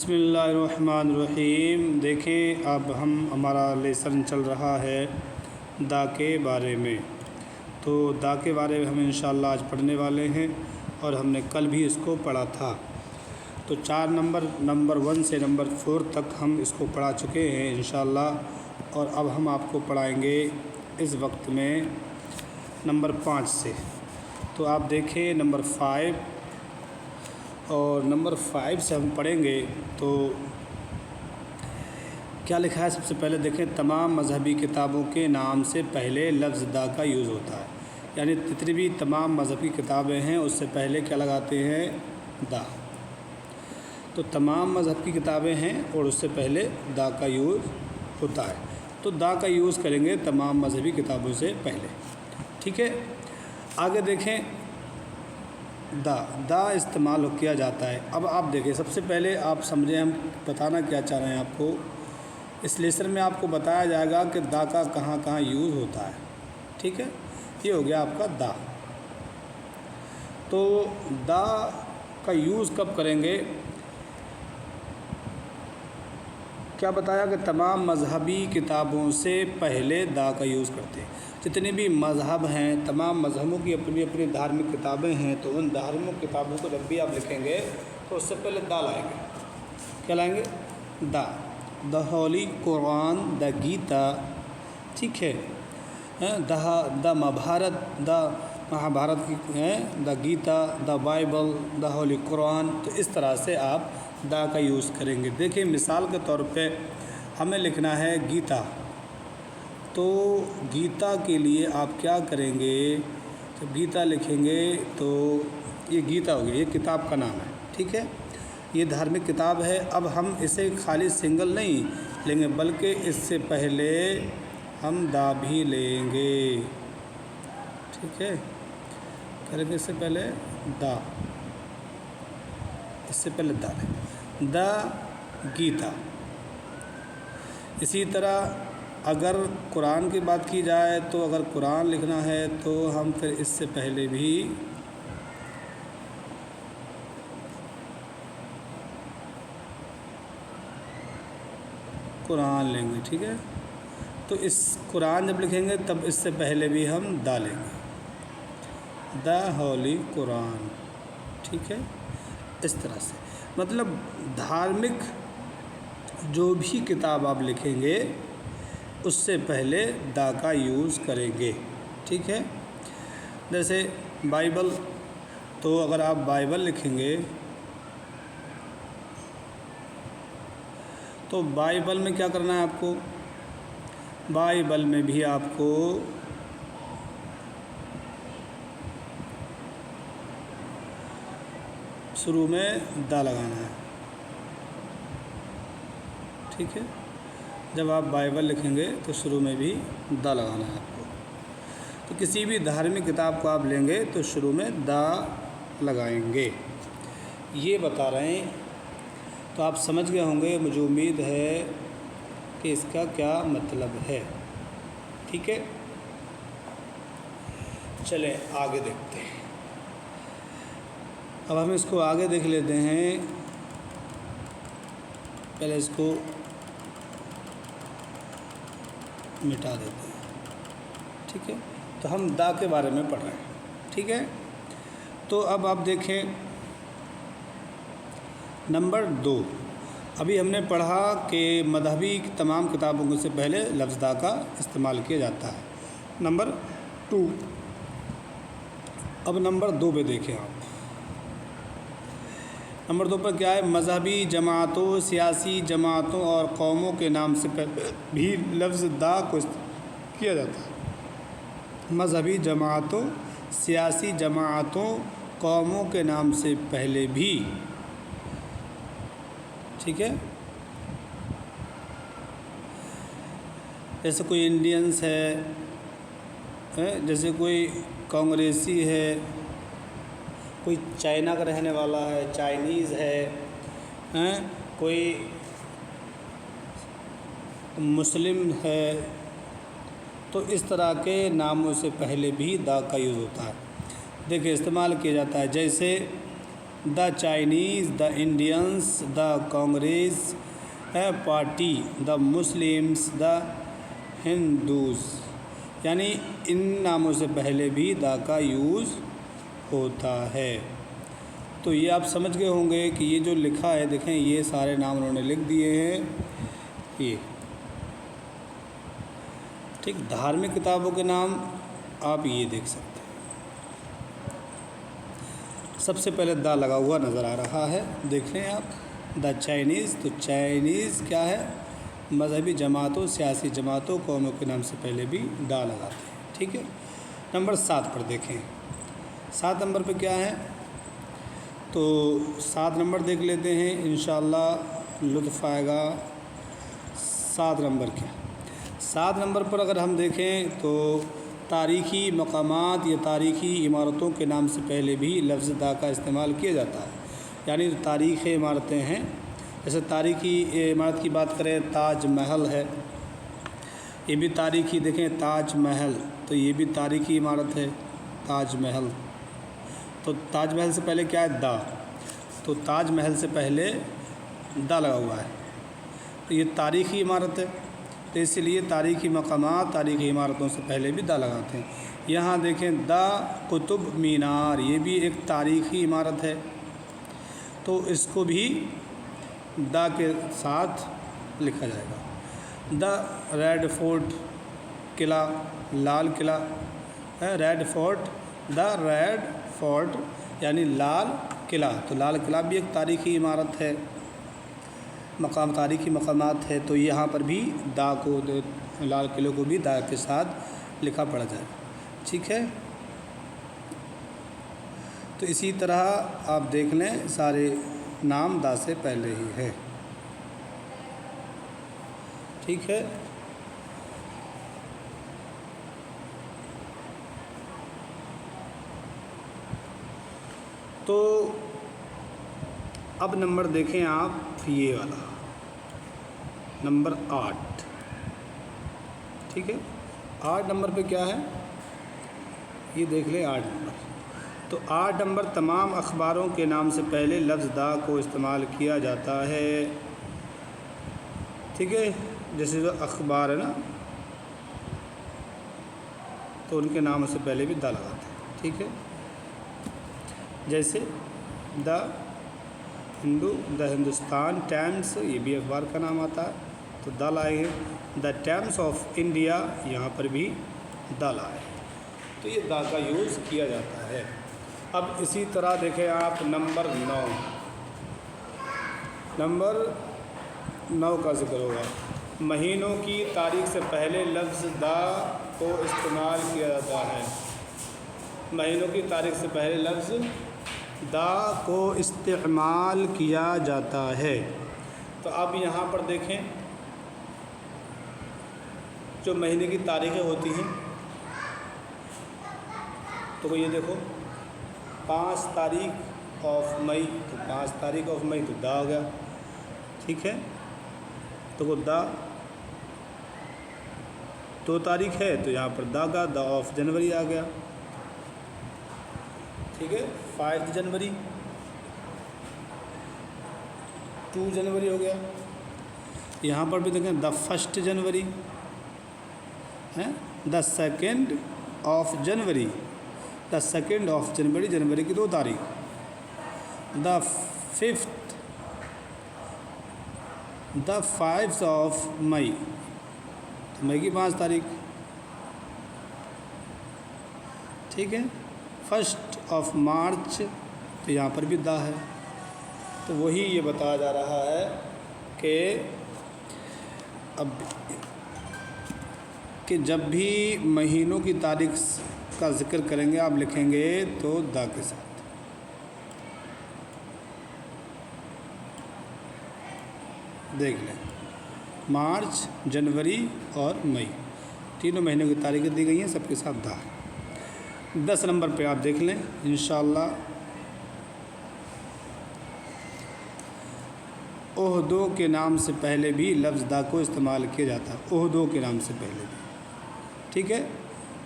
بسم اللہ الرحمن الرحیم۔ دیکھیں اب ہمارا لیسن چل رہا ہے دا کے بارے میں۔ تو دا کے بارے میں ہم انشاءاللہ آج پڑھنے والے ہیں، اور ہم نے کل بھی اس کو پڑھا تھا۔ تو 4 نمبر 1 سے نمبر 4 تک ہم اس کو پڑھا چکے ہیں انشاءاللہ، اور اب ہم آپ کو پڑھائیں گے اس وقت میں نمبر 5 سے۔ تو آپ دیکھیں نمبر 5، اور نمبر 5 سے ہم پڑھیں گے تو کیا لکھا ہے۔ سب سے پہلے دیکھیں، تمام مذہبی کتابوں کے نام سے پہلے لفظ دا کا یوز ہوتا ہے، یعنی جتنی بھی تمام مذہبی کتابیں ہیں اس سے پہلے کیا لگاتے ہیں؟ دا۔ تو تمام مذہب کی کتابیں ہیں اور اس سے پہلے دا کا یوز ہوتا ہے، تو دا کا یوز کریں گے تمام مذہبی کتابوں سے پہلے، ٹھیک ہے۔ آگے دیکھیں، دا استعمال کیا جاتا ہے۔ اب آپ دیکھیں، سب سے پہلے آپ سمجھیں ہم بتانا کیا چاہ رہے ہیں آپ کو۔ اس لیسن میں آپ کو بتایا جائے گا کہ دا کا کہاں کہاں یوز ہوتا ہے، ٹھیک ہے۔ یہ ہو گیا آپ کا دا۔ تو دا کا یوز کب کریں گے؟ کیا بتایا کہ تمام مذہبی کتابوں سے پہلے دا کا یوز کرتے ہیں۔ جتنے بھی مذہب ہیں، تمام مذہبوں کی اپنی اپنی دھارمک کتابیں ہیں، تو ان دھارمک کتابوں کو جب بھی آپ لکھیں گے تو اس سے پہلے دا لائیں گے۔ کیا لائیں گے؟ دا ہولی قرآن، دا گیتا، ٹھیک ہے، دا مہابھارت کی ہے، دا گیتا، دا بائبل، دا ہولی قرآن۔ تو اس طرح سے آپ دا کا یوز کریں گے۔ دیکھیں مثال کے طور پہ ہمیں لکھنا ہے گیتا، تو گیتا کے لیے آپ کیا کریں گے؟ جب گیتا لکھیں گے تو یہ گیتا ہو گیا، یہ کتاب کا نام ہے، ٹھیک ہے، یہ دھارمک کتاب ہے۔ اب ہم اسے خالی سنگل نہیں لیں گے، بلکہ اس سے پہلے ہم دا بھی لیں گے، ٹھیک ہے۔ کریں گے اس سے پہلے دا، اس سے پہلے دا لیں، دا گیتا۔ اسی طرح اگر قرآن کی بات کی جائے تو اگر قرآن لکھنا ہے تو ہم پھر اس سے پہلے بھی قرآن لیں گے، ٹھیک ہے۔ تو اس قرآن جب لکھیں گے تب اس سے پہلے بھی ہم دا لیں گے، دا ہولی قرآن، ٹھیک ہے۔ اس طرح سے مطلب دھارمک جو بھی کتاب آپ لکھیں گے اس سے پہلے دا کا یوز کریں گے، ٹھیک ہے۔ جیسے بائبل، تو اگر آپ بائبل لکھیں گے تو بائبل میں کیا کرنا ہے آپ کو؟ بائبل میں بھی آپ کو شروع میں دا لگانا ہے، ٹھیک ہے۔ جب آپ بائبل لکھیں گے تو شروع میں بھی دا لگانا ہے آپ کو۔ تو کسی بھی دھارمک کتاب کو آپ لیں گے تو شروع میں دا لگائیں گے، یہ بتا رہے ہیں۔ تو آپ سمجھ گئے ہوں گے، مجھے امید ہے کہ اس کا کیا مطلب ہے، ٹھیک ہے۔ چلیں آگے دیکھتے ہیں۔ اب ہم اس کو آگے دیکھ لیتے ہیں۔ پہلے اس کو مٹا دیتے ہیں، ٹھیک ہے۔ تو ہم دا کے بارے میں پڑھ رہے ہیں، ٹھیک ہے۔ تو اب آپ دیکھیں نمبر 2، ابھی ہم نے پڑھا کہ مذہبی تمام کتابوں سے پہلے لفظ دا کا استعمال کیا جاتا ہے۔ نمبر 2، اب نمبر 2 پہ دیکھیں آپ۔ نمبر 2 پر کیا ہے؟ مذہبی جماعتوں، سیاسی جماعتوں اور قوموں کے نام سے بھی لفظ دا کو کیا جاتا ہے۔ مذہبی جماعتوں، سیاسی جماعتوں، قوموں کے نام سے پہلے بھی، ٹھیک ہے۔ جیسے کوئی انڈینس ہے، جیسے کوئی کانگریسی ہے، کوئی چائنا کا رہنے والا ہے، چائنیز ہے، کوئی مسلم ہے، تو اس طرح کے ناموں سے پہلے بھی دا کا یوز ہوتا ہے۔ دیکھیں استعمال کیا جاتا ہے، جیسے the Chinese, the Indians, the Congress party, the Muslims, the Hindus, یعنی ان ناموں سے پہلے بھی دا کا یوز ہوتا ہے۔ تو یہ آپ سمجھ گئے ہوں گے کہ یہ جو لکھا ہے، دیکھیں یہ سارے نام انہوں نے لکھ دیے ہیں یہ، ٹھیک۔ دھارمک کتابوں کے نام آپ یہ دیکھ سکتے ہیں، سب سے پہلے دا لگا ہوا نظر آ رہا ہے، دیکھ لیں آپ، دا چائنیز۔ تو چائنیز کیا ہے؟ مذہبی جماعتوں، سیاسی جماعتوں، قوموں کے نام سے پہلے بھی دا لگاتے ہیں، ٹھیک ہے۔ نمبر 7 پر دیکھیں، 7 نمبر پہ کیا ہے؟ تو 7 نمبر دیکھ لیتے ہیں، انشاءاللہ لطف آئے گا۔ 7 نمبر کیا؟ 7 نمبر پر اگر ہم دیکھیں تو تاریخی مقامات یا تاریخی عمارتوں کے نام سے پہلے بھی لفظ دا کا استعمال کیا جاتا ہے، یعنی تاریخی عمارتیں ہیں، جیسے تاریخی عمارت کی بات کریں، تاج محل ہے، یہ بھی تاریخی، دیکھیں تاج محل، تو یہ بھی تاریخی عمارت ہے تاج محل۔ تو تاج محل سے پہلے کیا ہے؟ دا، تو تاج محل سے پہلے دا لگا ہوا ہے، تو یہ تاریخی عمارت ہے، تو اس لیے تاریخی مقامات، تاریخی عمارتوں سے پہلے بھی دا لگاتے ہیں۔ یہاں دیکھیں دا قطب مینار، یہ بھی ایک تاریخی عمارت ہے، تو اس کو بھی دا کے ساتھ لکھا جائے گا۔ دا ریڈ فورٹ، قلعہ، لال قلعہ، ریڈ فورٹ، دا ریڈ فورٹ یعنی لال قلعہ، تو لال قلعہ بھی ایک تاریخی عمارت ہے، مقام، تاریخی مقامات ہے، تو یہاں پر بھی دا کو، لال قلعے کو بھی دا کے ساتھ لکھا پڑا جائے، ٹھیک ہے۔ تو اسی طرح آپ دیکھ لیں سارے نام دا سے پہلے ہی ہے، ٹھیک ہے۔ تو اب نمبر دیکھیں آپ، یہ والا نمبر 8، ٹھیک ہے۔ 8 نمبر پہ کیا ہے؟ یہ دیکھ لیں 8 نمبر۔ تو 8 نمبر، تمام اخباروں کے نام سے پہلے لفظ دا کو استعمال کیا جاتا ہے، ٹھیک ہے۔ جیسے جو اخبار ہے نا، تو ان کے نام سے پہلے بھی دا لگاتے ہیں، ٹھیک ہے۔ جیسے دا ہندو، دا ہندوستان ٹائمس، یہ بھی اخبار کا نام آتا ہے، تو دا لائے ہیں۔ دا ٹائمس آف انڈیا، یہاں پر بھی دا لائے ہیں، تو یہ دا کا یوز کیا جاتا ہے۔ اب اسی طرح دیکھیں آپ نمبر 9، نمبر 9 کا ذکر ہوگا۔ مہینوں کی تاریخ سے پہلے لفظ دا کو استعمال کیا جاتا ہے، مہینوں کی تاریخ سے پہلے لفظ دا کو استعمال کیا جاتا ہے۔ تو اب یہاں پر دیکھیں جو مہینے کی تاریخیں ہوتی ہیں، تو یہ دیکھو 5 تاریخ آف مئی، تو 5 تاریخ آف مئی تو دا ہو گیا، ٹھیک ہے۔ تو وہ دا 2 تاریخ ہے، تو یہاں پر دا کا، دا آف جنوری آ گیا، ٹھیک ہے۔ 5 جنوری، 2 جنوری ہو گیا۔ یہاں پر بھی دیکھیں دا 1 جنوری ہے، دا 2 of January, the 2 of January, جنوری کی 2 تاریخ، دا 5 آف مئی، مئی کی 5 تاریخ، ٹھیک ہے۔ 1 آف مارچ، تو یہاں پر بھی دا ہے۔ تو وہی یہ بتایا جا رہا ہے کہ اب کہ جب بھی مہینوں کی تاریخ کا ذکر کریں گے، آپ لکھیں گے تو دا کے ساتھ، دیکھ لیں مارچ، جنوری اور مئی، تینوں مہینوں کی تاریخیں دی گئی ہیں، سب کے ساتھ دا ہے۔ 10 نمبر پہ آپ دیکھ لیں انشاءاللہ، عہدوں کے نام سے پہلے بھی لفظ دا کو استعمال کیا جاتا ہے، عہدوں کے نام سے پہلے بھی، ٹھیک ہے۔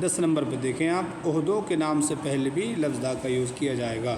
10 نمبر پہ دیکھیں آپ، عہدوں کے نام سے پہلے بھی لفظ دا کا یوز کیا جائے گا۔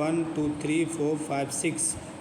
1 2 3 4 5 6,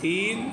3